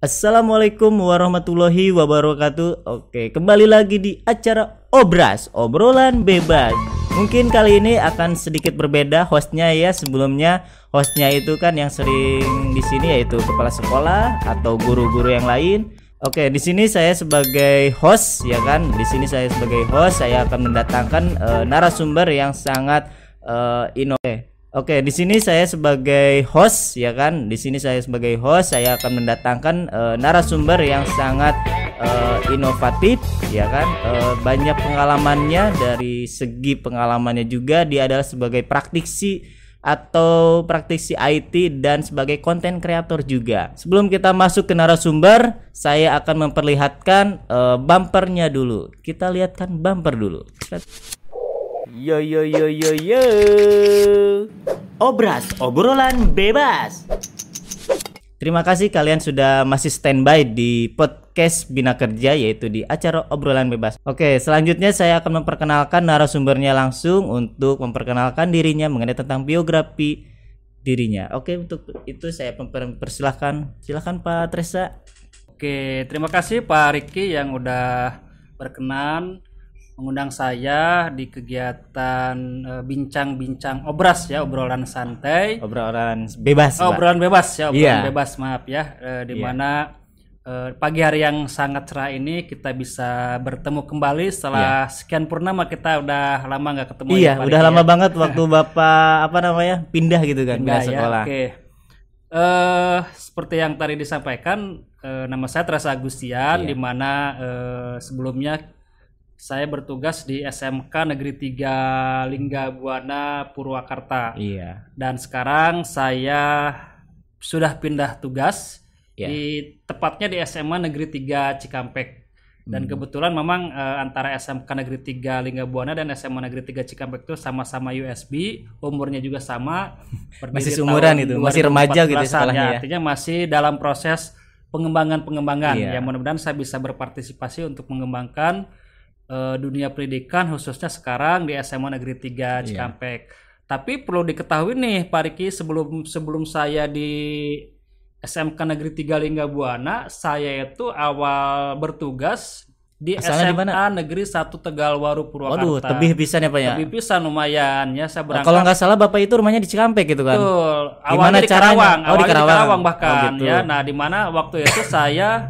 Assalamualaikum warahmatullahi wabarakatuh. Oke, kembali lagi di acara Obras, obrolan bebas. Mungkin kali ini akan sedikit berbeda hostnya ya. Sebelumnya hostnya itu kan yang sering di sini yaitu kepala sekolah atau guru-guru yang lain. Oke, di sini saya sebagai host ya kan. Di sini saya sebagai host, saya akan mendatangkan narasumber yang sangat inovatif. Oke, di sini saya sebagai host ya kan. Di sini saya sebagai host, saya akan mendatangkan narasumber yang sangat inovatif ya kan. Banyak pengalamannya, dari segi pengalamannya juga dia adalah sebagai praktisi atau praktisi IT dan sebagai konten kreator juga. Sebelum kita masuk ke narasumber, saya akan memperlihatkan bumpernya dulu. Kita lihatkan bumper dulu. Yo yo yo yo yo. Obras, obrolan bebas. Terima kasih kalian sudah masih standby di podcast Bina Kerja, yaitu di acara obrolan bebas. Oke, selanjutnya saya akan memperkenalkan narasumbernya langsung untuk memperkenalkan dirinya mengenai tentang biografi dirinya. Oke, untuk itu saya persilahkan. Silakan Pak Tresa. Oke, terima kasih Pak Riki yang udah berkenan mengundang saya di kegiatan bincang-bincang obras ya, obrolan santai, obrolan bebas, obrolan bebas ya, obrolan Iya. bebas, maaf ya, di mana pagi hari yang sangat cerah ini kita bisa bertemu kembali setelah sekian purnama. Kita udah lama nggak ketemu. Iya, Pak udah Riki, lama ya. banget waktu Bapak pindah gitu kan, pindah Ya, sekolah. oke. Seperti yang tadi disampaikan, nama saya Tresa Agustian, di mana sebelumnya saya bertugas di SMK Negeri 3 Linggabuana Purwakarta. Iya. Dan sekarang saya sudah pindah tugas tepatnya di SMA Negeri 3 Cikampek. Dan kebetulan memang antara SMK Negeri 3 Linggabuana dan SMA Negeri 3 Cikampek itu sama-sama USB, umurnya juga sama. Masih seumuran itu, masih remaja gitu sekolahnya ya. Artinya masih dalam proses pengembangan. Iya. Ya, mudah-mudahan saya bisa berpartisipasi untuk mengembangkan dunia pendidikan, khususnya sekarang di SMA Negeri 3 Cikampek. Tapi perlu diketahui nih Pak Riki, sebelum saya di SMK Negeri 3 Linggabuana, saya itu awal bertugas di Asalnya SMA Negeri 1 Tegalwaru Purwakarta. Waduh, tebih pisan ya Pak ya. Tebih pisan lumayan ya, saya berangkat. Kalau nggak salah Bapak itu rumahnya di Cikampek gitu kan. Betul. Gimana Awalnya di caranya? Karawang, Oh, di Karawang bahkan Oh, gitu. ya. Nah, di mana waktu itu saya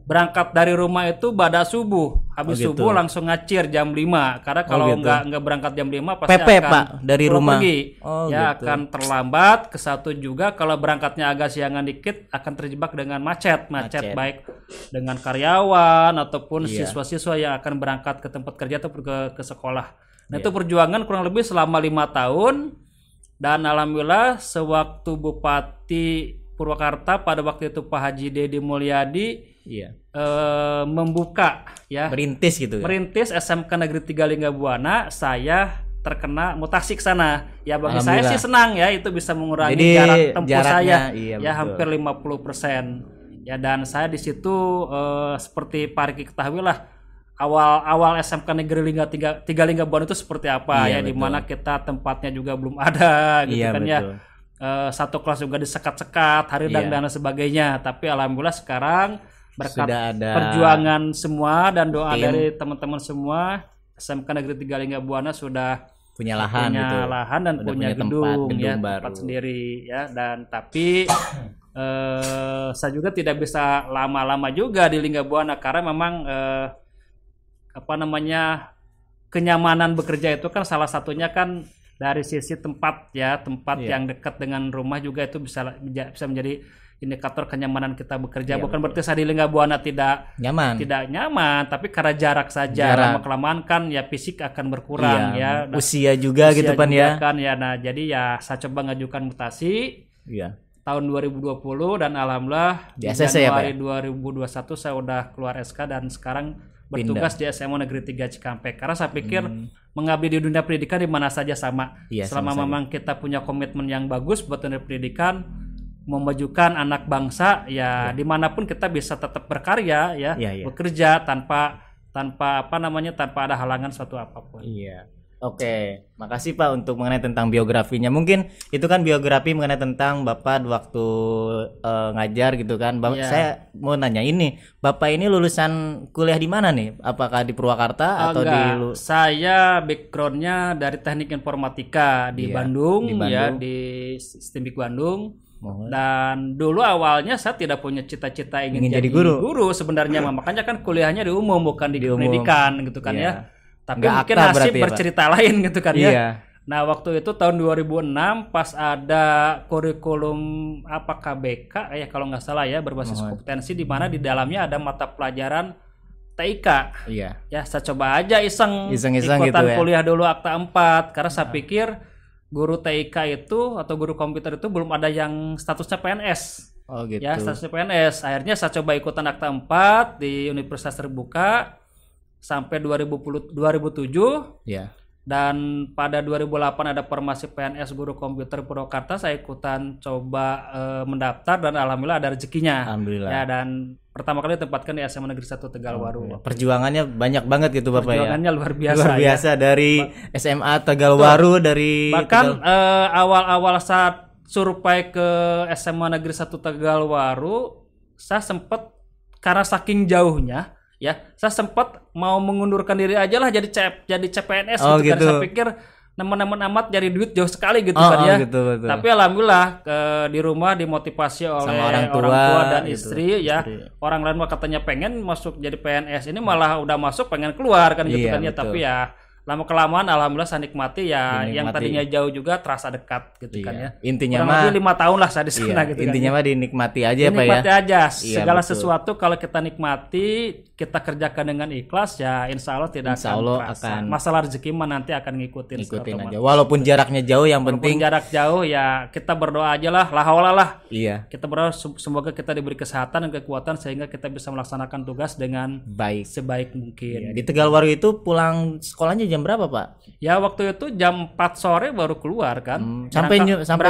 berangkat dari rumah itu pada subuh. Habis gitu. subuh langsung ngacir jam 5. Karena kalau gitu. nggak berangkat jam 5 pasti PP, akan Pak, dari pulang rumah. pergi. Oh, Ya gitu. akan terlambat. Kesatu juga kalau berangkatnya agak siangan dikit akan terjebak dengan macet baik dengan karyawan ataupun siswa-siswa yang akan berangkat ke tempat kerja atau ke sekolah. Nah, itu perjuangan kurang lebih selama 5 tahun. Dan alhamdulillah sewaktu Bupati Purwakarta pada waktu itu Pak Haji Dedi Mulyadi membuka ya, Merintis gitu. merintis SMK Negeri 3 Linggabuana, saya terkena mutasi ke sana. Ya bagi saya sih senang ya, itu bisa mengurangi Jadi, jarak tempuh jaraknya, saya iya, ya betul. hampir 50%. Ya, dan saya di situ seperti Pak Riki ketahui lah, awal SMK Negeri 3 Linggabuana itu seperti apa Iya, ya, di betul. mana kita tempatnya juga belum ada gitu Iya, kan betul. ya. Satu kelas juga disekat-sekat, haridang dan sebagainya. Tapi alhamdulillah sekarang berkat Sudah ada perjuangan semua dan doa tim. dari teman-teman semua, SMK Negeri 3 Linggabuana sudah punya lahan punya gitu. lahan dan Udah punya punya tempat, gedung ya, gedung tempat baru. sendiri ya. Dan tapi saya juga tidak bisa lama-lama juga di Linggabuana karena memang kenyamanan bekerja itu kan salah satunya kan dari sisi tempat yang dekat dengan rumah juga, itu bisa menjadi indikator kenyamanan kita bekerja. Bukan berarti saya di Linggabuana tidak nyaman, tapi karena jarak saja. Lama kelamaan kan ya fisik akan berkurang ya. Usia juga Usia gitu kan juga ya. kan ya. Nah, jadi ya saya coba ngajukan mutasi tahun 2020 dan alhamdulillah Di di ACC ya, Pak, Januari 2021 saya udah keluar SK dan sekarang bertugas di SMA Negeri 3 Cikampek. Karena saya pikir mengabdi di dunia pendidikan di mana saja sama. Selama memang kita punya komitmen yang bagus buat dunia pendidikan, memajukan anak bangsa ya, dimanapun kita bisa tetap berkarya ya, bekerja tanpa ada halangan suatu apapun. Iya. Oke, makasih Pak untuk mengenai tentang biografinya. Mungkin itu kan biografi mengenai tentang Bapak waktu ngajar gitu kan. Saya mau nanya ini, Bapak ini lulusan kuliah di mana nih? Apakah di Purwakarta atau Enggak, saya backgroundnya dari teknik informatika di Bandung, ya di STIMIK Bandung. Dan dulu awalnya saya tidak punya cita-cita ingin jadi guru sebenarnya, makanya kan kuliahnya di umum bukan di pendidikan gitu kan ya. Tapi mungkin nasib bercerita lain gitu kan ya. Nah waktu itu tahun 2006 pas ada kurikulum KBK ya kalau nggak salah ya, berbasis kompetensi, di mana di dalamnya ada mata pelajaran TIK. Ya saya coba aja iseng ikutan gitu ya? Kuliah dulu akta 4 karena saya pikir guru TIK itu atau guru komputer itu belum ada yang statusnya PNS. Gitu. Ya statusnya PNS. Akhirnya saya coba ikutan akta 4 di Universitas Terbuka sampai 2007. Dan pada 2008 ada formasi PNS guru komputer Purwakarta, saya ikutan coba mendaftar dan alhamdulillah ada rezekinya. Alhamdulillah. Ya, dan pertama kali ditempatkan di SMA Negeri 1 Tegalwaru. Perjuangannya banyak banget gitu Bapak. Perjuangannya luar biasa. Luar biasa ya. Dari SMA Tegalwaru dari bahkan awal-awal saat survei ke SMA Negeri 1 Tegalwaru, saya sempat karena saking jauhnya ya, saya sempat mau mengundurkan diri aja lah jadi CPNS gitu kan. Saya pikir teman-teman amat nyari duit jauh sekali gitu kan ya. Betul. Tapi alhamdulillah di rumah dimotivasi oleh orang tua dan istri ya. Orang lain mah katanya pengen masuk jadi PNS, ini malah udah masuk pengen keluar kan gitu kan ya. Tapi ya lama kelamaan alhamdulillah saya nikmati ya, yang tadinya jauh juga terasa dekat gitu kan ya. Intinya mah 5 tahun lah saya di sana gitu. Intinya mah dinikmati aja Pak ya. Dinikmati aja. Segala sesuatu kalau kita nikmati, kita kerjakan dengan ikhlas ya insya Allah tidak akan masalah rezeki mah nanti akan ngikutin aja. Walaupun jaraknya jauh, yang penting jarak jauh ya kita berdoa aja lah, lah. Kita berdoa semoga kita diberi kesehatan dan kekuatan sehingga kita bisa melaksanakan tugas dengan sebaik mungkin. Di Tegalwaru itu pulang sekolahnya jam berapa Pak? Ya waktu itu jam 4 sore baru keluar kan. Sampai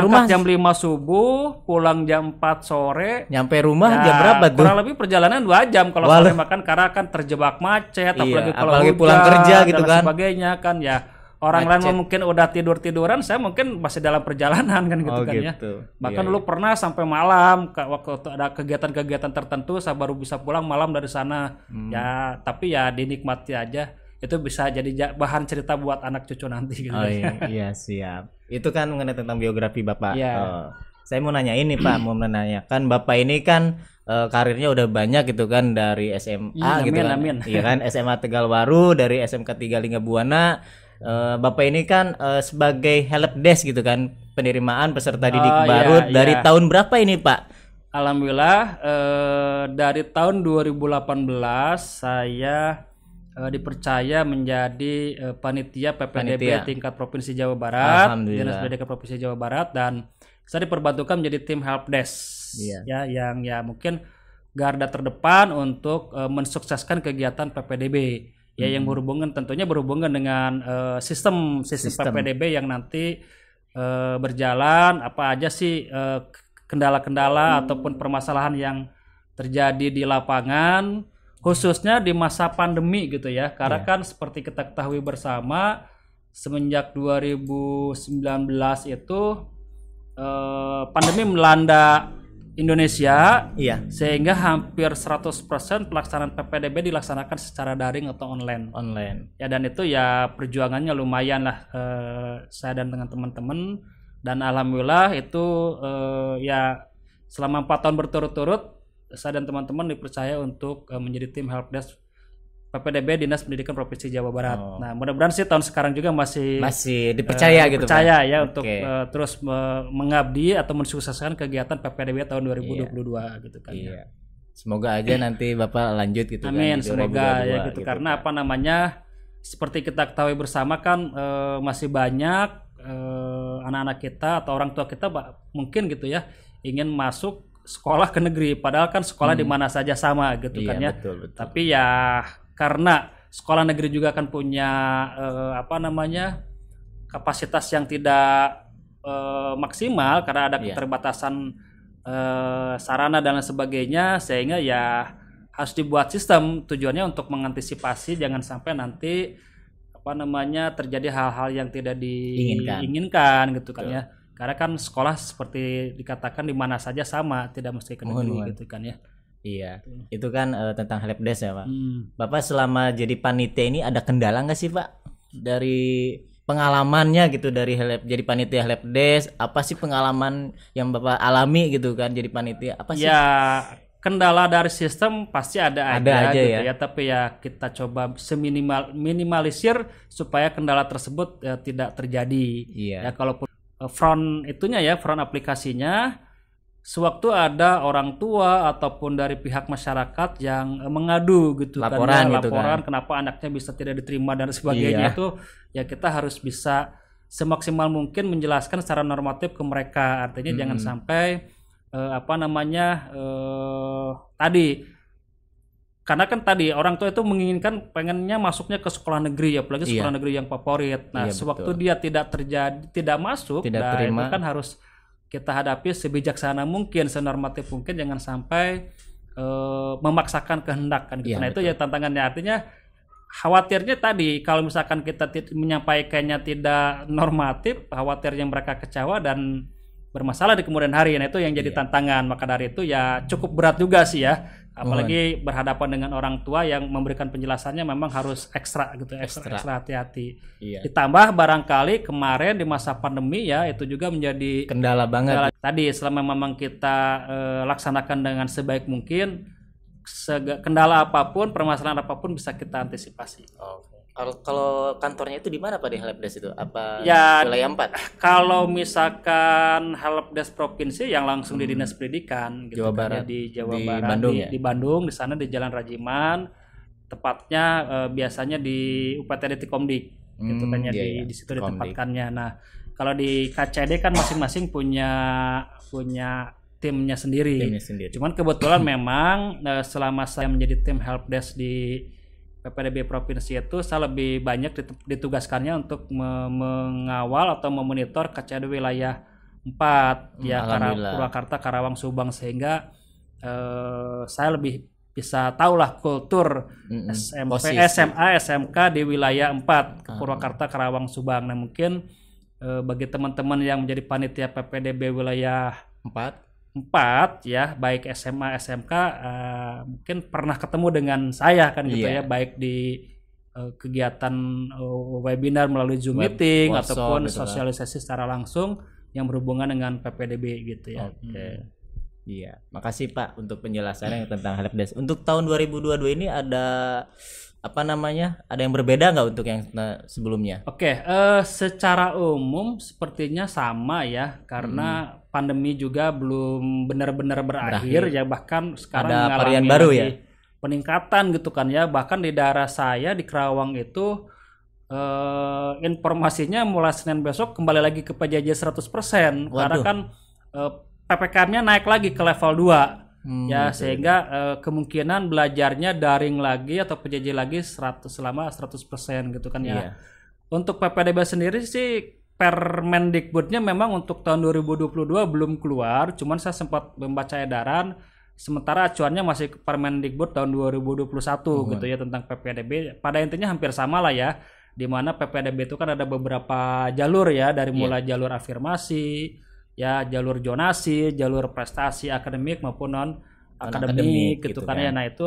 rumah jam 5 subuh, pulang jam 4 sore. Nyampe rumah jam berapa tuh? Kurang lebih perjalanan 2 jam kalau sore makan, karena kan terjebak macet, apalagi kalau hujan, pulang kerja gitu kan. Sebagainya kan ya. Orang lain mungkin udah tiduran, saya mungkin masih dalam perjalanan kan gitu kan ya. Bahkan dulu pernah sampai malam waktu ada kegiatan-kegiatan tertentu saya baru bisa pulang malam dari sana. Ya, tapi ya dinikmati aja. Itu bisa jadi bahan cerita buat anak cucu nanti gitu. Iya siap. Itu kan mengenai tentang biografi Bapak. Saya mau nanya ini Pak, mau menanyakan Bapak ini kan karirnya udah banyak gitu kan, dari SMA gitu kan. Iya kan, SMA Tegalwaru, dari SMK 3 Lingga Buana. Bapak ini kan sebagai helpdesk gitu kan, penerimaan peserta didik baru dari tahun berapa ini Pak? Alhamdulillah dari tahun 2018 saya dipercaya menjadi panitia PPDB tingkat Provinsi Jawa Barat, Dinas Pendidikan Provinsi Jawa Barat, dan saya diperbantukan menjadi tim helpdesk ya, yang ya mungkin garda terdepan untuk mensukseskan kegiatan PPDB ya, yang tentunya berhubungan dengan sistem PPDB yang nanti berjalan, apa aja sih kendala-kendala ataupun permasalahan yang terjadi di lapangan, khususnya di masa pandemi gitu ya. Karena kan seperti kita ketahui bersama, semenjak 2019 itu pandemi melanda Indonesia, sehingga hampir 100% pelaksanaan PPDB dilaksanakan secara daring atau online. Ya, dan itu ya perjuangannya lumayan lah, saya dan dengan teman-teman, dan alhamdulillah itu ya selama 4 tahun berturut-turut saya dan teman-teman dipercaya untuk menjadi tim helpdesk PPDB Dinas Pendidikan Provinsi Jawa Barat. Nah, mudah-mudahan sih tahun sekarang juga masih dipercaya gitu Pak. Ya untuk terus mengabdi atau mensukseskan kegiatan PPDB tahun 2022 gitu kan. Semoga aja nanti Bapak lanjut gitu. Amin, semoga ya gitu, karena apa namanya, seperti kita ketahui bersama kan masih banyak anak-anak kita atau orang tua kita mungkin gitu ya ingin masuk sekolah ke negeri, padahal kan sekolah di mana saja sama gitu kan ya. Betul. Tapi ya karena sekolah negeri juga kan punya kapasitas yang tidak maksimal karena ada keterbatasan sarana dan lain sebagainya, sehingga ya harus dibuat sistem tujuannya untuk mengantisipasi jangan sampai nanti terjadi hal-hal yang tidak diinginkan gitu kan ya. Karena kan sekolah seperti dikatakan di mana saja sama, tidak mesti ke negeri gitu kan ya. Iya, itu kan tentang helpdesk ya Pak. Bapak selama jadi panitia ini ada kendala nggak sih Pak dari pengalamannya gitu dari jadi panitia helpdesk? Apa sih pengalaman yang Bapak alami gitu kan jadi panitia? Apa sih? Ya kendala dari sistem pasti ada aja gitu ya. Tapi ya kita coba minimalisir supaya kendala tersebut tidak terjadi. Iya. Ya kalaupun front aplikasinya sewaktu ada orang tua ataupun dari pihak masyarakat yang mengadu gitu laporan kenapa anaknya bisa tidak diterima dan sebagainya itu ya kita harus bisa semaksimal mungkin menjelaskan secara normatif ke mereka. Artinya jangan sampai tadi karena kan tadi orang tua itu menginginkan pengennya masuknya ke sekolah negeri, apalagi sekolah negeri yang favorit. Nah, sewaktu dia tidak masuk, itu kan harus kita hadapi sebijaksana mungkin, senormatif mungkin, jangan sampai memaksakan kehendak kan. Nah, itu ya tantangannya. Artinya khawatirnya tadi kalau misalkan kita menyampaikannya tidak normatif, khawatirnya mereka kecewa dan bermasalah di kemudian hari. Nah, itu yang jadi tantangan. Maka dari itu ya cukup berat juga sih ya. Apalagi berhadapan dengan orang tua yang memberikan penjelasannya memang harus ekstra hati-hati. Ditambah barangkali kemarin di masa pandemi ya itu juga menjadi kendala banget. Tadi selama memang kita laksanakan dengan sebaik mungkin, kendala apapun, permasalahan apapun bisa kita antisipasi. Kalau kantornya itu di mana Pak di helpdesk itu? Apa ya, wilayah 4? Kalau misalkan helpdesk provinsi yang langsung di Dinas Pendidikan gitu Jawa Barat, di Jawa Barat, Bandung, di Bandung, di sana di Jalan Rajiman, tepatnya biasanya di UPTD Tikomdik gitu kan ya, di situ ditempatkannya. Nah, kalau di KCD kan masing-masing punya timnya sendiri. Cuman kebetulan memang selama saya menjadi tim helpdesk di PPDB provinsi itu saya lebih banyak ditugaskannya untuk mengawal atau memonitor KCD wilayah 4 ya, Purwakarta, Karawang, Subang, sehingga saya lebih bisa tahulah kultur SMP, SMA, SMK di wilayah 4 Purwakarta, Karawang, Subang. Nah, mungkin bagi teman-teman yang menjadi panitia PPDB wilayah 4 ya, baik SMA, SMK mungkin pernah ketemu dengan saya kan gitu ya, baik di kegiatan webinar melalui Zoom meeting ataupun gitu sosialisasi secara langsung yang berhubungan dengan PPDB gitu ya. Iya, makasih Pak untuk penjelasannya tentang helpdesk. Untuk tahun 2022 ini ada ada yang berbeda nggak untuk yang sebelumnya? Secara umum sepertinya sama ya, karena pandemi juga belum benar-benar berakhir ya, bahkan sekarang ada varian baru ya, peningkatan gitu kan ya. Bahkan di daerah saya di Karawang itu informasinya mulai Senin besok kembali lagi ke PJJ 100%. Karena kan PPKM-nya naik lagi ke level 2. Sehingga kemungkinan belajarnya daring lagi atau PJJ lagi selama 100% gitu kan ya. Untuk PPDB sendiri sih Permendikbudnya memang untuk tahun 2022 belum keluar, cuman saya sempat membaca edaran, sementara acuannya masih ke Permendikbud tahun 2021 gitu ya, tentang PPDB. Pada intinya hampir sama lah ya, di mana PPDB itu kan ada beberapa jalur ya, dari mulai jalur afirmasi, ya jalur zonasi, jalur prestasi akademik maupun non akademik gitu kan ya. Nah itu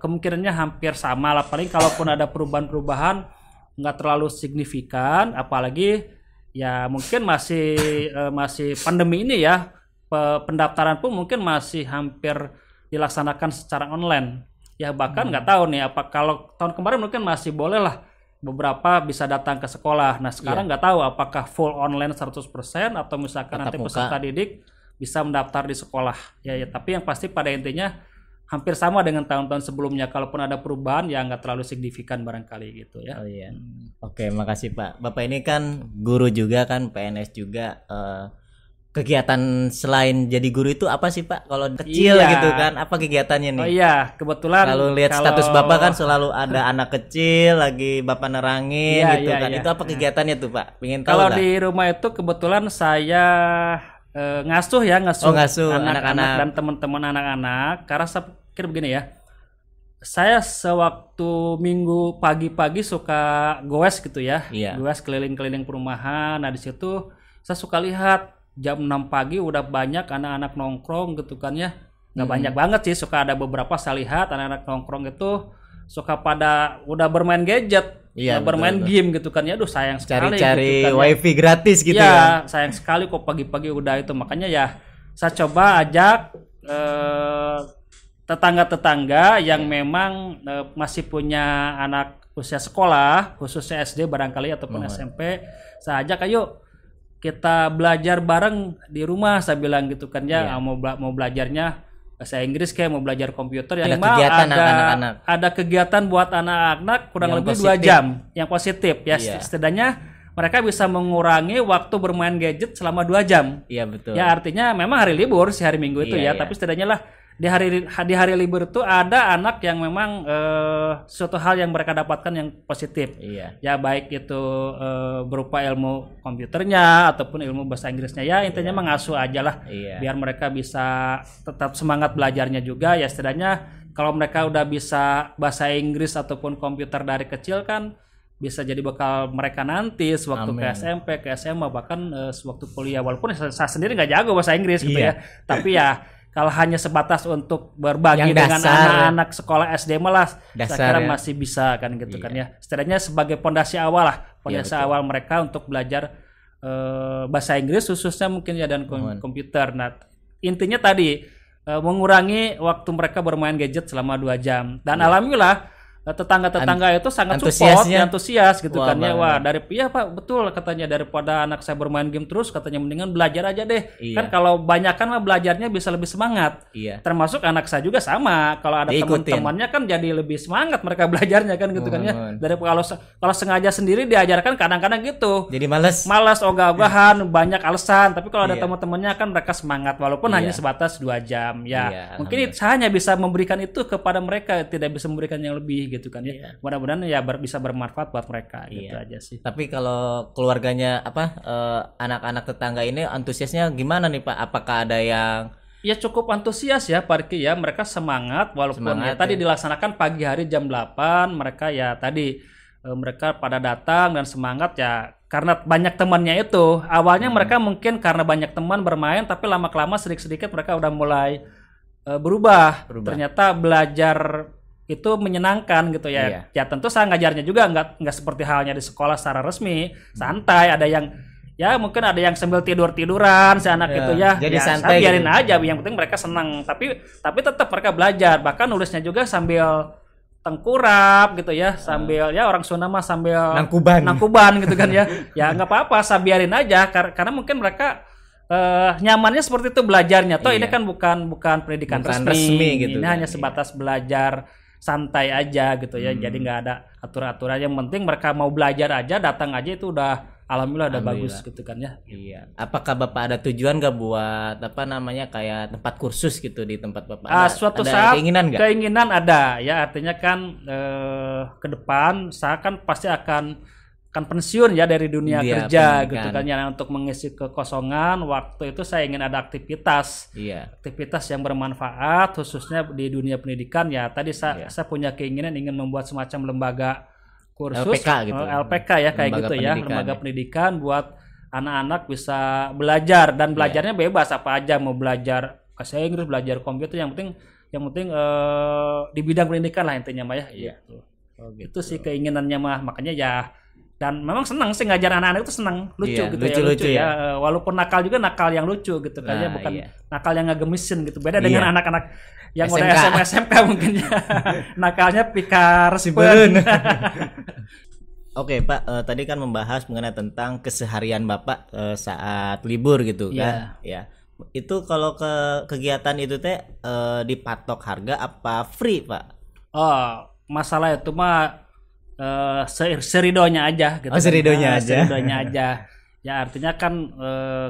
kemungkinannya hampir sama lah, paling kalaupun ada perubahan-perubahan nggak terlalu signifikan, apalagi ya mungkin masih pandemi ini ya, pendaftaran pun mungkin masih hampir dilaksanakan secara online ya, bahkan nggak tahu nih apa kalau tahun kemarin mungkin masih boleh lah beberapa bisa datang ke sekolah. Nah sekarang nggak tahu apakah full online 100% atau misalkan nanti peserta didik bisa mendaftar di sekolah ya, tapi yang pasti pada intinya hampir sama dengan tahun-tahun sebelumnya. Kalaupun ada perubahan ya nggak terlalu signifikan barangkali gitu ya. Oke, makasih Pak. Bapak ini kan guru juga kan, PNS juga. Kegiatan selain jadi guru itu apa sih Pak? Kalau kecil gitu kan, apa kegiatannya nih? Kebetulan kalau lihat status Bapak kan selalu ada anak kecil lagi Bapak nerangin gitu kan. Itu apa kegiatannya tuh Pak? Pengen tahu. Kalau di rumah itu kebetulan saya ngasuh anak-anak dan teman-teman anak-anak, karena saya pikir begini ya, saya sewaktu minggu pagi-pagi suka goes gitu ya. Iya. Goes keliling-keliling perumahan. Nah, di situ saya suka lihat jam 6 pagi udah banyak anak-anak nongkrong gitu kan ya. Nggak banyak banget sih, suka ada beberapa saya lihat anak-anak nongkrong itu suka pada udah bermain gadget, Iya, bermain betul. game gitu kan ya. Aduh, sayang sekali Cari-cari gitu kan ya. wifi gratis gitu Ya, ya. sayang sekali kok pagi-pagi udah itu. Makanya ya saya coba ajak tetangga-tetangga yang memang masih punya anak usia sekolah, khususnya SD barangkali ataupun SMP. Saya ajak, ayo kita belajar bareng di rumah, saya bilang gitu kan ya. Iya. Mau belajarnya bahasa Inggris kayak mau belajar komputer yang Ada minimal kegiatan anak-anak. ada kegiatan buat anak-anak kurang Yang lebih 2 positif. jam yang positif ya. Iya. Setidaknya mereka bisa mengurangi waktu bermain gadget selama 2 jam. Iya, betul. Ya artinya memang hari libur si hari Minggu itu Iya, ya, iya. tapi setidaknya lah di hari libur itu ada anak yang memang suatu hal yang mereka dapatkan yang positif. Iya. Ya baik itu berupa ilmu komputernya ataupun ilmu bahasa Inggrisnya ya, intinya mengasuh aja lah. Iya. Biar mereka bisa tetap semangat belajarnya juga ya, setidaknya kalau mereka udah bisa bahasa Inggris ataupun komputer dari kecil kan bisa jadi bekal mereka nanti sewaktu ke Amin. SMP, ke SMA, bahkan sewaktu kuliah. Walaupun saya sendiri nggak jago bahasa Inggris gitu Iya. ya, tapi ya kalau hanya sebatas untuk berbagi Yang dengan dasar. anak-anak sekolah SD malah saya Dasar kira ya. masih bisa kan gitu kan ya. Setidaknya sebagai pondasi awal lah, pondasi Iya, betul. awal mereka untuk belajar bahasa Inggris khususnya mungkin ya dan komputer. Nah, intinya tadi mengurangi waktu mereka bermain gadget selama 2 jam. Dan alhamdulillah tetangga-tetangga itu sangat support, antusiasnya. antusias gitu Wah, kan ya. banget. Wah, iya Pak, betul katanya, daripada anak saya bermain game terus katanya mendingan belajar aja deh. Iya. Kan kalau banyakan mah belajarnya bisa lebih semangat. Iya. Termasuk anak saya juga sama. Kalau ada Diikutin. teman-temannya kan jadi lebih semangat mereka belajarnya kan gitu kan ya. Mohon. Dari kalau sengaja sendiri diajarkan kadang-kadang gitu. Jadi males. Malas, ogah-ogahan, banyak alasan. Tapi kalau ada Iya. teman-temannya kan mereka semangat walaupun Iya. hanya sebatas 2 jam. Ya, Iya, mungkin saya hanya bisa memberikan itu kepada mereka, tidak bisa memberikan yang lebih gitu kan ya. Iya. Mudah-mudahan ya bisa bermanfaat buat mereka gitu Iya. aja sih. Tapi kalau keluarganya anak-anak tetangga ini antusiasnya gimana nih Pak? Apakah ada yang Ya cukup antusias ya Parki ya, mereka semangat walaupun Semangat, ya tadi dilaksanakan pagi hari jam 8, mereka ya tadi mereka pada datang dan semangat ya karena banyak temannya itu. Awalnya mereka mungkin karena banyak teman bermain, tapi lama-kelamaan sedikit-sedikit mereka udah mulai berubah. Ternyata belajar itu menyenangkan gitu ya. Iya. Ya tentu saya ngajarnya juga nggak seperti halnya di sekolah secara resmi, santai. Ada yang ya mungkin ada yang sambil tiduran si anak Ya, itu ya. jadi Ya, santai saya biarin gitu. aja, yang penting mereka senang. Tapi tetap mereka belajar. Bahkan nulisnya juga sambil tengkurap gitu ya, sambil ya orang Sunda mah sambil nangkuban gitu kan ya. Ya nggak apa-apa, saya biarin aja karena mungkin mereka nyamannya seperti itu belajarnya. Toh ini Iya. kan bukan pendidikan Bukan resmi. resmi gitu Ini kan, hanya iya. sebatas belajar santai aja gitu ya. Jadi nggak ada aturan-aturan. Yang penting mereka mau belajar aja, datang aja itu udah alhamdulillah udah bagus gitu kan ya. Iya. Apakah Bapak ada tujuan gak buat apa namanya kayak tempat kursus gitu di tempat Bapak? Suatu ada saat keinginan nggak? keinginan ada ya, artinya kan ke depan saya kan pasti akan pensiun ya dari dunia Dia kerja pendidikan. gitu kan ya. Untuk mengisi kekosongan waktu itu saya ingin ada aktivitas Iya. yang bermanfaat khususnya di dunia pendidikan ya. Tadi saya punya keinginan ingin membuat semacam lembaga kursus LPK gitu. LPK ya kayak Lembaga gitu ya, pendidikan, lembaga ya. pendidikan buat anak-anak bisa belajar dan belajarnya bebas apa aja, mau belajar bahasa Inggris, belajar komputer, yang penting di bidang pendidikan lah intinya mah ya. Gitu. Itu sih keinginannya mah, makanya ya. Dan memang senang sih ngajar anak-anak itu, senang, lucu Iya, gitu lucu-lucu ya. Walaupun nakal juga nakal yang lucu gitu kan ya, Nah, bukan iya. nakal yang ngegemisin gitu. Beda dengan Iya. anak-anak yang SMK. udah SMA SMK mungkin ya. Nakalnya pikar Sibun. spun. Oke Pak, tadi kan membahas mengenai tentang keseharian Bapak saat libur gitu kan? Ya. Itu kalau kegiatan itu teh dipatok harga apa free Pak? Oh, masalah itu mah seridonya aja gitu. Oh, seridonya aja. Seridonya aja. Ya artinya kan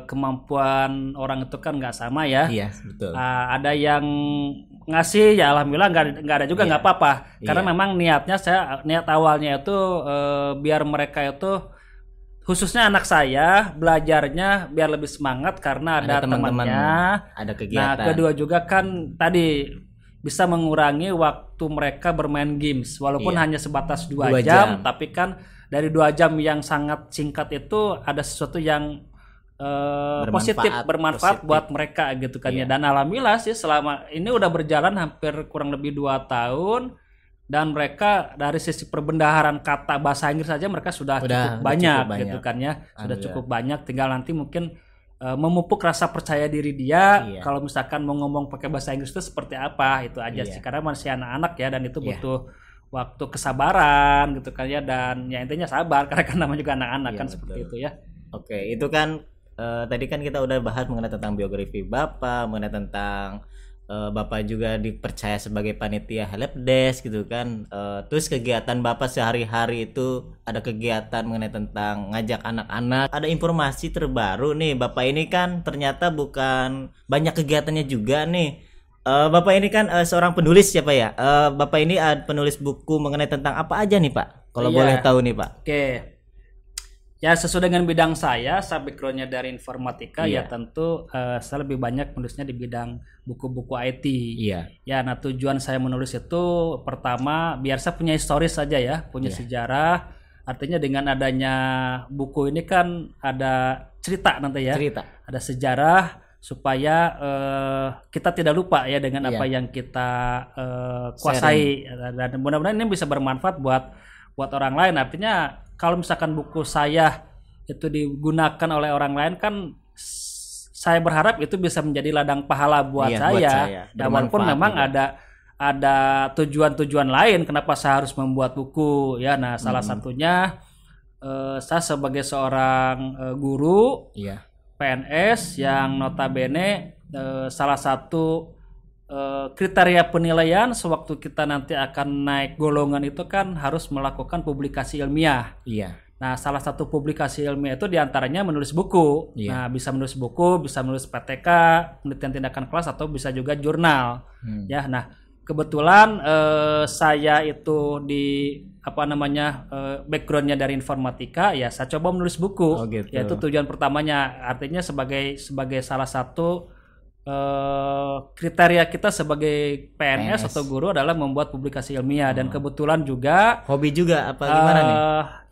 kemampuan orang itu kan nggak sama ya. Iya betul. Ada yang ngasih ya alhamdulillah, nggak ada juga nggak apa-apa. Karena Iya. memang niat awalnya itu biar mereka itu khususnya anak saya belajarnya biar lebih semangat karena ada teman-teman, temannya. ada Nah kegiatan. kedua juga kan tadi bisa mengurangi waktu mereka bermain games walaupun hanya sebatas 2 2 jam, tapi kan dari 2 jam yang sangat singkat itu ada sesuatu yang bermanfaat buat mereka gitu kan ya. Dan alhamdulillah sih selama ini udah berjalan hampir kurang lebih 2 tahun, dan mereka dari sisi perbendaharaan kata bahasa Inggris saja mereka sudah cukup banyak gitu kan ya. Sudah cukup banyak, tinggal nanti mungkin memupuk rasa percaya diri dia kalau misalkan mau ngomong pakai bahasa Inggris itu seperti apa, itu aja sih, karena masih anak-anak ya, dan itu butuh waktu kesabaran gitu kan ya, dan ya intinya sabar karena kan namanya juga anak-anak kan seperti itu ya. Oke, itu kan tadi kan kita udah bahas mengenai tentang biografi Bapak, mengenai tentang Bapak juga dipercaya sebagai panitia helpdesk gitu kan. Terus kegiatan Bapak sehari-hari itu ada kegiatan mengenai tentang ngajak anak-anak. Ada informasi terbaru nih, Bapak ini kan ternyata bukan banyak kegiatannya juga nih. Bapak ini kan seorang penulis siapa ya? Bapak ini penulis buku mengenai tentang apa aja nih Pak? Kalau boleh tahu nih Pak. Oke. Ya sesuai dengan bidang saya backgroundnya dari informatika, ya tentu saya lebih banyak menulisnya di bidang buku-buku IT. Ya, nah tujuan saya menulis itu pertama biar saya punya historis saja ya, punya sejarah. Artinya dengan adanya buku ini kan ada cerita nanti ya, ada sejarah supaya kita tidak lupa ya dengan apa yang kita kuasai, dan mudah-mudahan ini bisa bermanfaat buat orang lain. Artinya kalau misalkan buku saya itu digunakan oleh orang lain kan saya berharap itu bisa menjadi ladang pahala buat saya. Dan walaupun memang ada tujuan-tujuan lain kenapa saya harus membuat buku ya. Nah, salah satunya saya sebagai seorang guru PNS yang notabene salah satu kriteria penilaian sewaktu kita nanti akan naik golongan itu kan harus melakukan publikasi ilmiah. Nah, salah satu publikasi ilmiah itu diantaranya menulis buku. Nah, bisa menulis buku, bisa menulis PTK, penelitian tindakan kelas, atau bisa juga jurnal. Ya, nah kebetulan saya itu di backgroundnya dari informatika, ya saya coba menulis buku. Yaitu tujuan pertamanya, artinya sebagai salah satu kriteria kita sebagai PNS atau guru adalah membuat publikasi ilmiah. Dan kebetulan juga hobi juga apa gimana nih?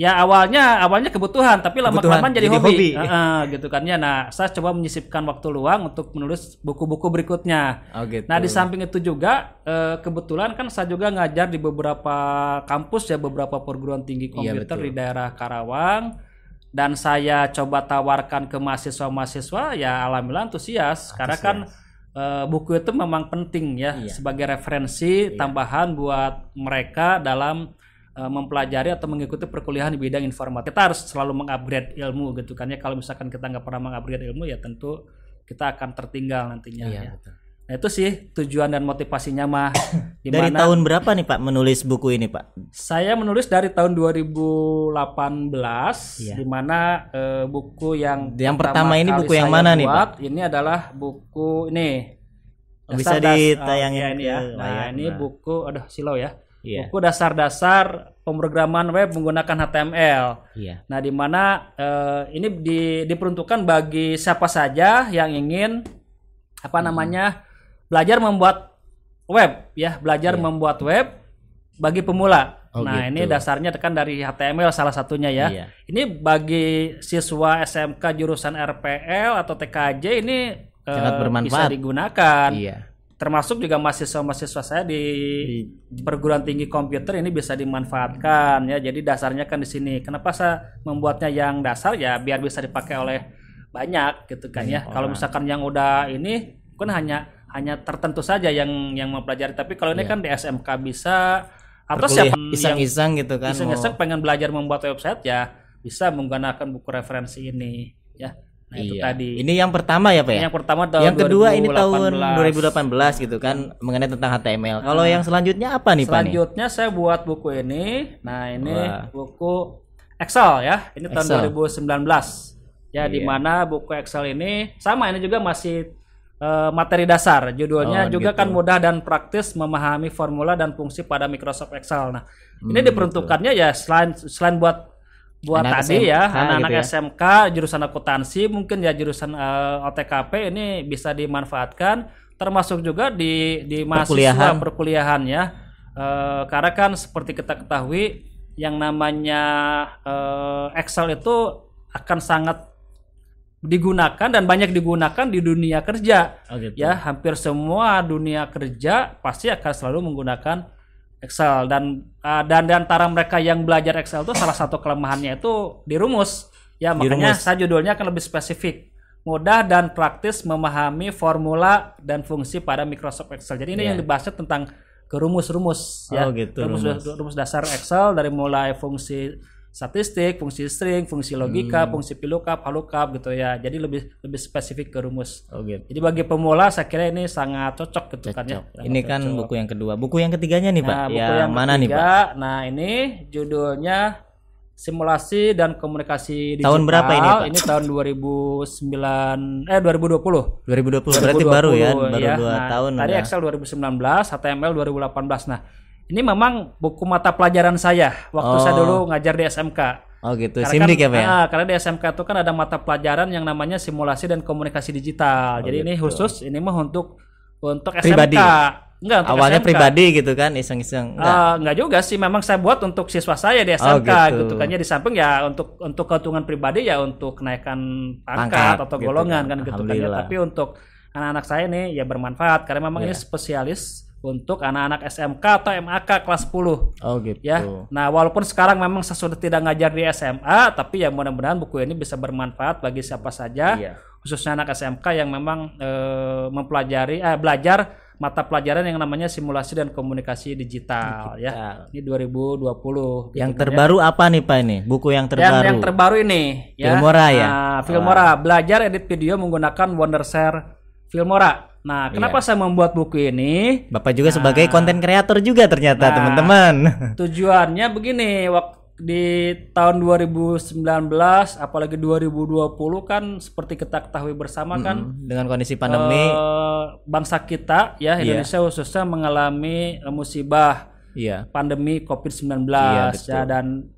Ya awalnya kebutuhan, tapi lama-kelamaan jadi hobi. Gitu kan ya. Nah, saya coba menyisipkan waktu luang untuk menulis buku-buku berikutnya. Nah, di samping itu juga kebetulan kan saya juga ngajar di beberapa kampus ya, beberapa perguruan tinggi komputer di daerah Karawang. Dan saya coba tawarkan ke mahasiswa-mahasiswa, ya alhamdulillah antusias. Karena kan buku itu memang penting ya, sebagai referensi tambahan buat mereka dalam mempelajari atau mengikuti perkuliahan di bidang informatika. Kita harus selalu mengupgrade ilmu gitu kan ya. Kalau misalkan kita nggak pernah mengupgrade ilmu, ya tentu kita akan tertinggal nantinya. Nah, itu sih tujuan dan motivasinya mah. Dari tahun berapa nih Pak menulis buku ini Pak? Saya menulis dari tahun 2018, di mana buku yang pertama ini buku yang mana nih Pak? Ini adalah buku ini. Bisa ditayangin ini ya. Nah, ini buku silau ya. Buku dasar-dasar pemrograman web menggunakan HTML. Nah, di mana ini diperuntukkan bagi siapa saja yang ingin belajar membuat web ya, membuat web bagi pemula. Ini dasarnya kan dari HTML salah satunya ya. Ini bagi siswa SMK jurusan RPL atau TKJ ini sangat bermanfaat, bisa digunakan. Termasuk juga mahasiswa-mahasiswa saya di perguruan tinggi komputer ini bisa dimanfaatkan ya. Jadi dasarnya kan di sini. Kenapa saya membuatnya yang dasar ya, biar bisa dipakai oleh banyak gitu kan ya. Kalau misalkan yang udah ini kan hanya tertentu saja yang mempelajari, tapi kalau ini kan di SMK bisa, atau siapa iseng-iseng gitu kan, iseng-iseng pengen belajar membuat website ya bisa menggunakan buku referensi ini ya. Nah, itu tadi. Ini yang pertama ya Pak ya? Yang pertama tahun yang kedua 2018. Ini tahun 2018 gitu kan, mengenai tentang HTML. Kalau yang selanjutnya apa nih Pak? Selanjutnya saya buat buku ini. Nah, ini buku Excel ya. Ini tahun 2019. Ya, di mana buku Excel ini sama, ini juga masih materi dasar. Judulnya juga kan mudah dan praktis memahami formula dan fungsi pada Microsoft Excel. Nah, ini diperuntukannya ya selain buat anak tadi SMK, ya anak-anak gitu ya. SMK jurusan akuntansi, mungkin ya jurusan OTKP, ini bisa dimanfaatkan termasuk juga di mahasiswa perkuliahan ya. Karena kan seperti kita ketahui yang namanya Excel itu akan sangat digunakan dan banyak digunakan di dunia kerja. Gitu. Ya, hampir semua dunia kerja pasti akan selalu menggunakan Excel dan di antara mereka yang belajar Excel itu salah satu kelemahannya itu dirumus. Ya, makanya saya judulnya akan lebih spesifik. Mudah dan praktis memahami formula dan fungsi pada Microsoft Excel. Jadi ini yang dibahasnya tentang rumus-rumus ya. Gitu, rumus dasar Excel dari mulai fungsi statistik, fungsi string, fungsi logika, fungsi VLOOKUP, HLOOKUP gitu ya. Jadi lebih spesifik ke rumus. Gitu. Jadi bagi pemula saya kira ini sangat cocok gitu kan ya. Ini kan buku yang kedua. Buku yang ketiganya nih, Pak. Buku yang mana ketiga, nih, Pak? Nah, ini judulnya Simulasi dan Komunikasi Digital. Tahun berapa ini, Pak? Ini tahun 2020. 2020 berarti baru ya, baru 2 tahun. Tadi Excel 2019, HTML 2018. Nah, ini memang buku mata pelajaran saya waktu saya dulu ngajar di SMK. Gitu. Simdik ya, Pak ya? Karena di SMK itu kan ada mata pelajaran yang namanya Simulasi dan Komunikasi Digital. Jadi ini khusus, ini mah untuk SMK. Pribadi. Enggak, untuk awalnya SMK. Pribadi gitu kan, iseng-iseng. Enggak juga sih, memang saya buat untuk siswa saya di SMK gitu kan. Ya di samping ya untuk keuntungan pribadi ya untuk kenaikan pangkat atau golongan kan gitu kan ya. Tapi untuk anak-anak saya nih ya bermanfaat karena memang ini spesialis untuk anak-anak SMK atau MAK kelas 10. Gitu. Ya. Nah, walaupun sekarang memang saya sudah tidak ngajar di SMA, tapi ya mudah-mudahan buku ini bisa bermanfaat bagi siapa saja, khususnya anak SMK yang memang belajar mata pelajaran yang namanya Simulasi dan Komunikasi Digital ya. Ini 2020. Yang terbaru apa nih, Pak ini? Buku yang terbaru. Yang terbaru ini ya. Filmora ya. Filmora, belajar edit video menggunakan Wondershare Filmora. Nah, kenapa saya membuat buku ini? Bapak juga sebagai konten kreator juga ternyata, teman-teman. Tujuannya begini, di tahun 2019 apalagi 2020 kan seperti kita ketahui bersama kan dengan kondisi pandemi bangsa kita ya Indonesia khususnya mengalami musibah pandemi COVID-19 ya dan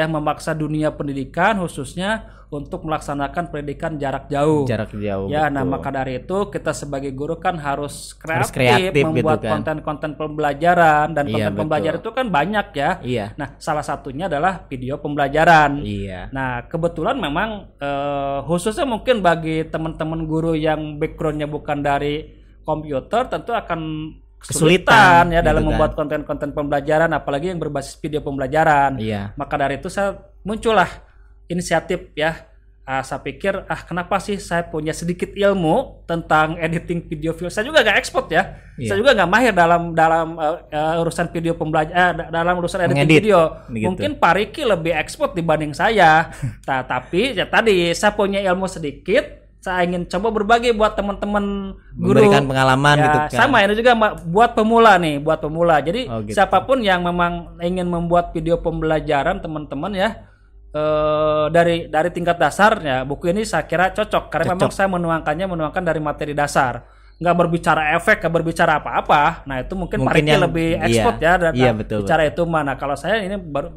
memaksa dunia pendidikan khususnya untuk melaksanakan pendidikan jarak jauh. Ya, betul. Nah maka dari itu kita sebagai guru kan harus kreatif membuat gitu kan. Konten-konten pembelajaran dan konten pembelajaran itu kan banyak ya. Nah salah satunya adalah video pembelajaran. Nah kebetulan memang khususnya mungkin bagi teman-teman guru yang backgroundnya bukan dari komputer tentu akan kesulitan ya dalam membuat konten-konten pembelajaran apalagi yang berbasis video pembelajaran. Maka dari itu saya muncullah inisiatif ya. Saya pikir kenapa sih saya punya sedikit ilmu tentang editing video film. Saya juga nggak ekspor ya. Saya juga nggak mahir dalam urusan video pembelajaran dalam urusan editing video. Gitu. Mungkin Pak Riki lebih ekspor dibanding saya. Tapi ya tadi saya punya ilmu sedikit. Saya ingin coba berbagi buat teman-teman guru. Memberikan pengalaman gitu kan. Sama ini juga buat pemula nih, buat pemula. Jadi gitu. Siapapun yang memang ingin membuat video pembelajaran teman-teman ya. Dari tingkat dasarnya buku ini saya kira cocok karena memang saya menuangkan dari materi dasar, nggak berbicara efek, nggak berbicara apa-apa. Nah itu mungkin Pak Riki lebih ekspor ya dan bicara itu mana. Kalau saya ini baru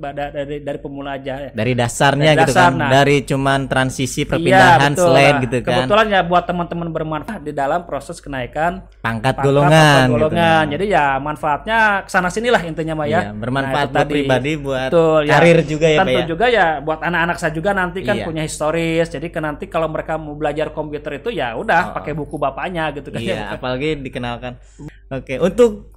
dari pemula aja. Dari dasarnya gitu kan, dari cuman transisi perpindahan slide gitu kan. Kebetulan ya buat teman-teman bermanfaat di dalam proses kenaikan pangkat golongan. Gitu kan. Jadi ya manfaatnya kesana sinilah intinya Mbak ya. Bermanfaat buat pribadi, buat karir juga ya Pak ya. Tentu juga ya buat anak-anak saya juga nanti kan punya historis. Jadi nanti kalau mereka mau belajar komputer itu ya udah pakai buku bapaknya gitu kan. Apalagi dikenalkan. Oke, untuk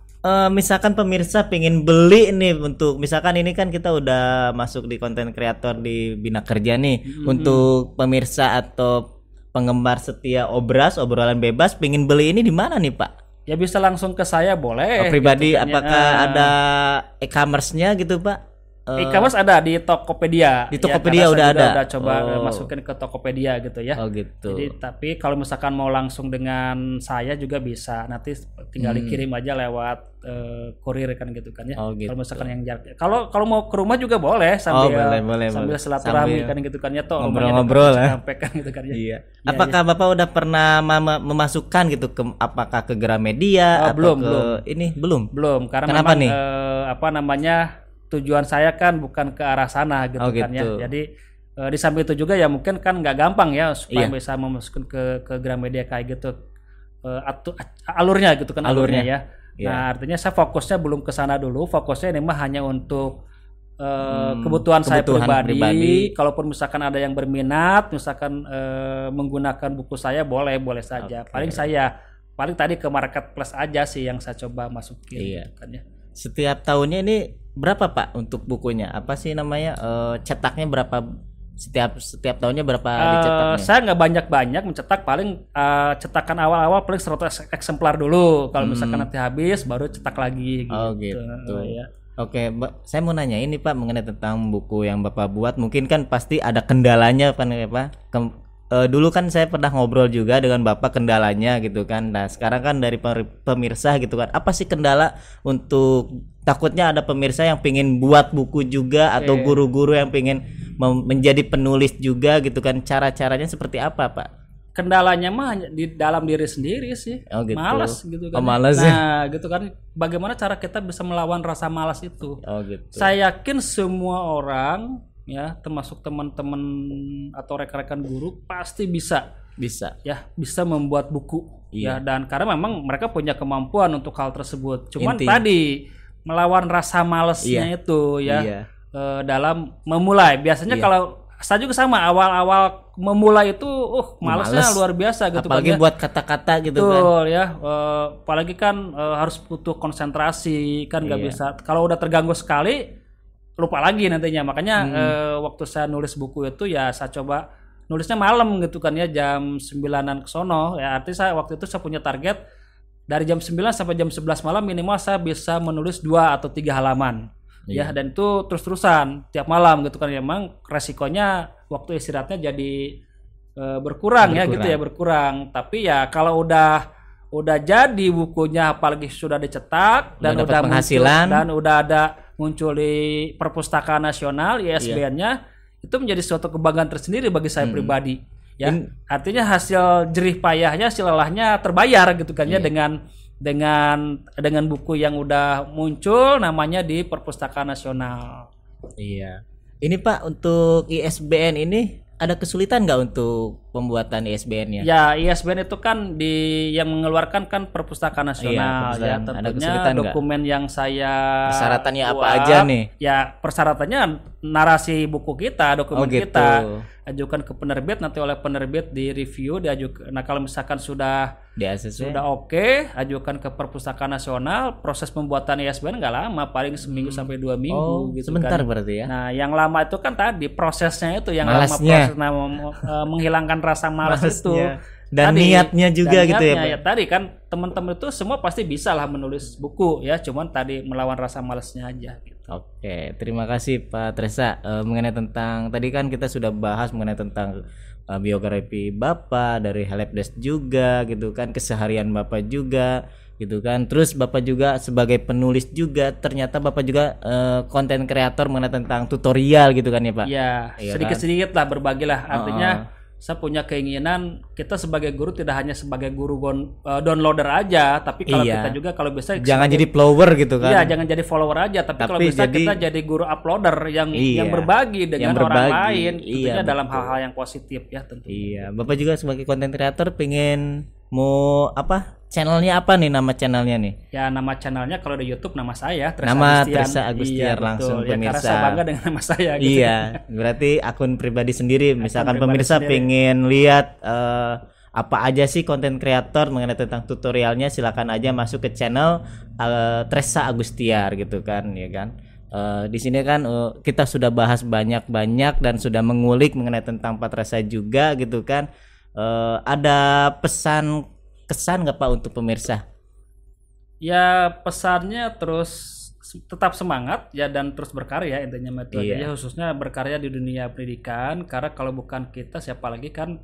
misalkan pemirsa pengen beli nih untuk misalkan ini kan kita udah masuk di konten kreator di Bina Kerja nih. Untuk pemirsa atau penggemar setia obrolan bebas pengen beli ini di mana nih Pak? Ya bisa langsung ke saya boleh. Pribadi gitu, apakah ada e-commerce-nya gitu Pak? E-commerce ada di Tokopedia. Di Tokopedia udah ada. Udah coba masukin ke Tokopedia gitu ya. Gitu. Jadi tapi kalau misalkan mau langsung dengan saya juga bisa. Nanti tinggal dikirim aja lewat kurir kan gitu kan ya. Gitu. Kalau misalkan yang jarak. Kalau mau ke rumah juga boleh sambil silaturahmi kan gitu kan ya toh ngobrol-ngobrol kan gitu kan ya. Apakah Bapak udah pernah memasukkan gitu ke apakah ke Gramedia atau belum? Belum karena kenapa memang nih? Tujuan saya kan bukan ke arah sana gitu kan ya. Jadi di samping itu juga ya mungkin kan nggak gampang ya supaya bisa memasukkan ke Gramedia kayak gitu. alurnya gitu kan, alurnya ya. Iya. Nah, artinya saya fokusnya belum ke sana dulu, fokusnya ini mah hanya untuk kebutuhan saya pribadi. Kalaupun misalkan ada yang berminat, misalkan menggunakan buku saya, boleh saja. Paling tadi ke marketplace aja sih yang saya coba masukin. Iya. Kan ya. Setiap tahunnya ini berapa Pak untuk bukunya? Apa sih namanya? Cetaknya berapa? Setiap tahunnya berapa dicetaknya? Saya nggak banyak mencetak, paling cetakan awal-awal paling 100 eksemplar dulu. Kalau misalkan nanti habis baru cetak lagi gitu. Oh gitu. Ya. Oke, saya mau nanya ini Pak mengenai tentang buku yang Bapak buat. Mungkin kan pasti ada kendalanya kan ya Pak. Dulu kan saya pernah ngobrol juga dengan Bapak kendalanya gitu kan. Nah sekarang kan dari pemirsa gitu kan, apa sih kendala untuk, takutnya ada pemirsa yang pengen buat buku juga atau guru-guru yang pengen menjadi penulis juga gitu kan, cara-caranya seperti apa Pak? Kendalanya mah di dalam diri sendiri sih. Oh gitu. Malas gitu kan. Malas nah gitu kan, bagaimana cara kita bisa melawan rasa malas itu? Oh gitu. Saya yakin semua orang ya, termasuk teman-teman atau rekan-rekan guru pasti bisa membuat buku. Ya, dan karena memang mereka punya kemampuan untuk hal tersebut. Cuman tadi melawan rasa malasnya itu ya. Dalam memulai. Biasanya kalau saya juga sama, awal-awal memulai itu malasnya luar biasa gitu. Apalagi kan, buat kata-kata gitu. Betul ya. Apalagi kan harus butuh konsentrasi kan, nggak bisa. Kalau udah terganggu sekali lupa lagi nantinya. Makanya waktu saya nulis buku itu ya saya coba nulisnya malam gitu kan ya, jam 9-an ke sono ya. Artinya waktu itu saya punya target dari jam 9 sampai jam 11 malam minimal saya bisa menulis 2 atau 3 halaman. Ya, dan itu terus-terusan tiap malam gitu kan. Emang resikonya waktu istirahatnya jadi berkurang ya gitu ya, berkurang. Tapi ya kalau udah jadi bukunya, apalagi sudah dicetak dan udah penghasilan dan udah ada muncul di Perpustakaan Nasional ISBN-nya, itu menjadi suatu kebanggaan tersendiri bagi saya pribadi ya. Artinya hasil jerih payahnya, hasil lelahnya terbayar gitu kan ya, dengan buku yang udah muncul namanya di Perpustakaan Nasional. Iya. Ini Pak, untuk ISBN ini ada kesulitan nggak untuk pembuatan ISBN-nya? Ya, ISBN itu kan yang mengeluarkan kan Perpustakaan Nasional. Ya, tentunya dokumen yang saya persyaratannya buat, apa aja nih? Ya, persyaratannya narasi buku kita, dokumen kita, ajukan ke penerbit, nanti oleh penerbit di review, diajukan. Nah, kalau misalkan sudah oke, ajukan ke Perpustakaan Nasional. Proses pembuatan ISBN nggak lama, paling seminggu sampai 2 minggu gitu sebentar kan. Berarti ya. Nah, yang lama itu kan tadi prosesnya itu yang malasnya. lama, menghilangkan rasa malas itu. Dan niatnya juga gitu ya, Pak. Ya, tadi kan teman-teman itu semua pasti bisa lah menulis buku ya, cuman tadi melawan rasa malasnya aja gitu. Oke, terima kasih Pak Tresa. Mengenai tentang tadi kan kita sudah bahas mengenai tentang biografi Bapak dari Helpdesk juga gitu kan, keseharian Bapak juga gitu kan. Terus Bapak juga sebagai penulis juga, ternyata Bapak juga konten kreator mengenai tentang tutorial gitu kan ya Pak. Iya, sedikit-sedikit lah berbagilah. Artinya saya punya keinginan kita sebagai guru tidak hanya sebagai guru downloader aja, tapi kalau kita juga kalau bisa jangan jadi follower gitu kan. Iya, jangan jadi follower aja, tapi kalau bisa kita jadi guru uploader yang berbagi dengan orang lain, tentunya dalam hal-hal yang positif ya tentunya. Iya, Bapak juga sebagai content creator pengen mau channelnya apa nih, nama channelnya nih? Ya, nama channelnya kalau di YouTube nama saya Tresa Agustiar. Langsung ya, pemirsa. Karena saya bangga dengan nama saya gitu. Iya, berarti akun pribadi sendiri. Misalkan pemirsa pengen lihat apa aja sih konten kreator mengenai tentang tutorialnya, silakan aja masuk ke channel Tresa Agustiar gitu kan, ya kan. Di sini kan kita sudah bahas banyak dan sudah mengulik mengenai tentang Pak Tresa juga gitu kan. Ada kesan nggak Pak untuk pemirsa? Ya, pesannya terus tetap semangat ya, dan terus berkarya intinya metodenya, khususnya berkarya di dunia pendidikan, karena kalau bukan kita siapa lagi kan.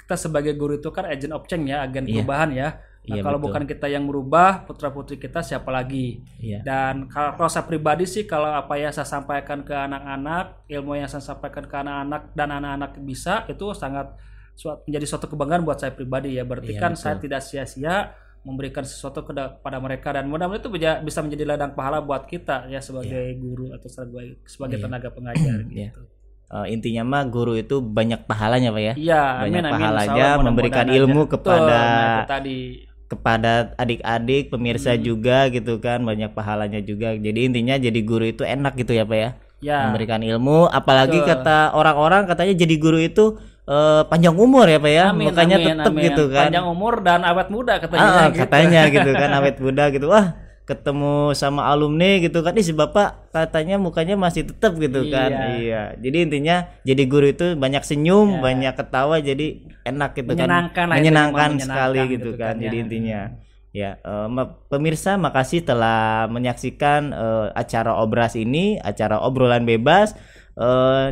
Kita sebagai guru itu kan agent of change ya, agen perubahan ya. Nah, kalau bukan kita yang merubah, putra-putri kita siapa lagi? Dan kalau saya pribadi sih, kalau apa yang saya sampaikan ke anak-anak, ilmu yang saya sampaikan ke anak-anak dan anak-anak bisa, itu sangat menjadi suatu kebanggaan buat saya pribadi ya. Berarti kan saya tidak sia-sia memberikan sesuatu kepada mereka, dan mudah-mudahan itu bisa menjadi ladang pahala buat kita ya sebagai guru atau sebagai tenaga pengajar gitu. Intinya mah guru itu banyak pahalanya Pak ya. Iya, banyak amin, pahalanya, memberikan ilmu kepada kepada adik-adik pemirsa juga gitu kan, banyak pahalanya juga. Jadi intinya jadi guru itu enak gitu ya Pak ya, memberikan ilmu, apalagi kata orang-orang katanya jadi guru itu panjang umur ya Pak ya, makanya tetap gitu kan, panjang umur dan awet muda katanya gitu. Katanya gitu kan, awet muda gitu. Wah, ketemu sama alumni gitu kan, si bapak katanya mukanya masih tetap gitu kan. Iya, jadi intinya jadi guru itu banyak senyum, banyak ketawa, jadi enak gitu kan, menyenangkan sekali gitu kan. Jadi intinya ya, pemirsa makasih telah menyaksikan acara Obras ini, acara obrolan bebas.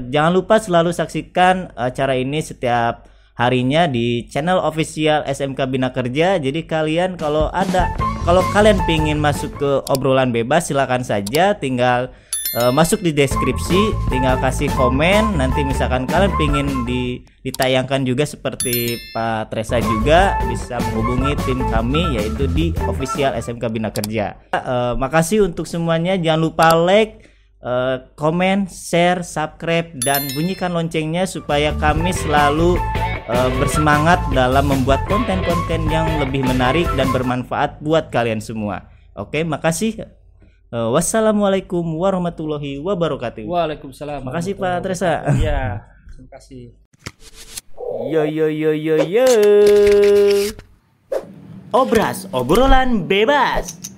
Jangan lupa selalu saksikan acara ini setiap harinya di channel official SMK Bina Kerja. Jadi kalian kalau kalian pingin masuk ke obrolan bebas, silakan saja, tinggal masuk di deskripsi, tinggal kasih komen. Nanti misalkan kalian pingin ditayangkan juga seperti Pak Tresa juga, bisa menghubungi tim kami yaitu di official SMK Bina Kerja. Makasih untuk semuanya, jangan lupa like, komen, share, subscribe, dan bunyikan loncengnya supaya kami selalu bersemangat dalam membuat konten-konten yang lebih menarik dan bermanfaat buat kalian semua. Oke, makasih. Wassalamualaikum warahmatullahi wabarakatuh. Waalaikumsalam. Makasih Pak Tresa. Iya, terima kasih. Yo. Obras, obrolan bebas.